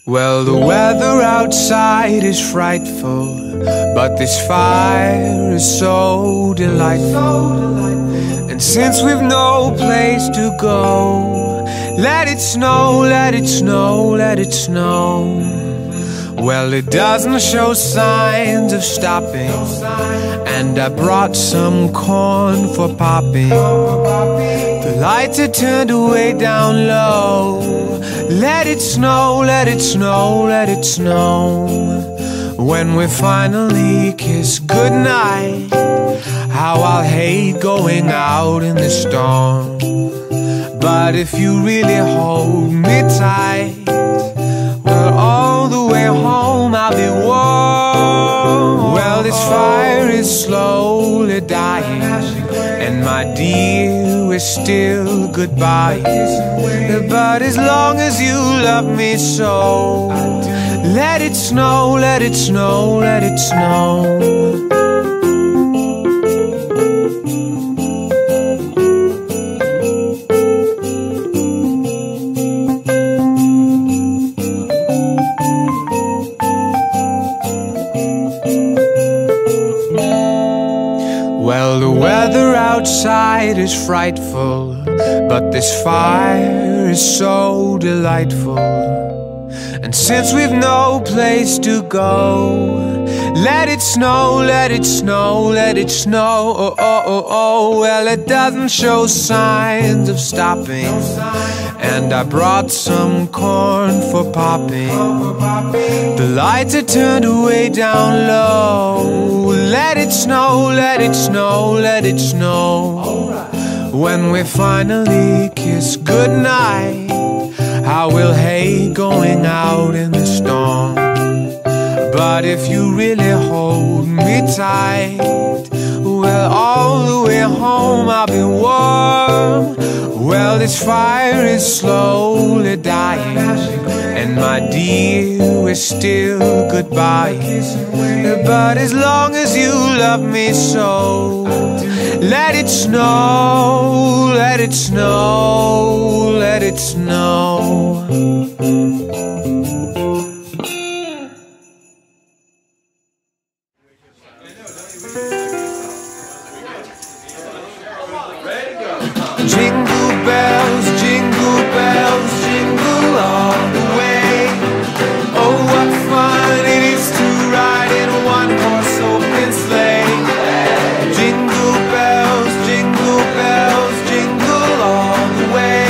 Well, the weather outside is frightful, but this fire is so delightful. And since we've no place to go, let it snow, let it snow, let it snow. Well, it doesn't show signs of stopping, and I brought some corn for popping. The lights are turned way down low. Let it snow, let it snow, let it snow. When we finally kiss goodnight, how I'll hate going out in the storm. But if you really hold me tight, well, all the way home I'll be warm. Well, this fire is slowly dying, and my dear, we're still goodbye. But as long as you love me so, let it snow, let it snow, let it snow. Well, the weather outside is frightful, but this fire is so delightful. And since we've no place to go, let it snow, let it snow, let it snow. Oh, oh, oh, oh. Well, it doesn't show signs of stopping, and I brought some corn for popping. The lights are turned way down low. Let it snow, let it snow, let it snow. When we finally kiss goodnight, how we'll hate going out in the storm. But if you really hold me tight, well, all the way home I'll be warm. Well, this fire is slowly dying, and my dear, we're still goodbye. But as long as you love me so, let it snow, let it snow, let it snow. Jingle bells, jingle bells, jingle all the way. Oh, what fun it is to ride in a one-horse open sleigh. Jingle bells, jingle bells, jingle all the way.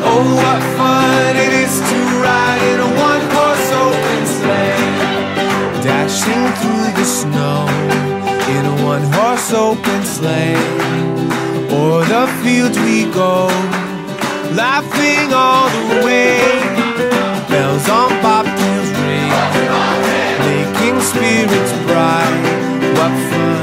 Oh, what fun it is to ride in a one-horse open sleigh. Dashing through the snow in a one-horse open sleigh. O'er the fields we go, laughing all the way. Bells on bobtails ring, making spirits bright. What fun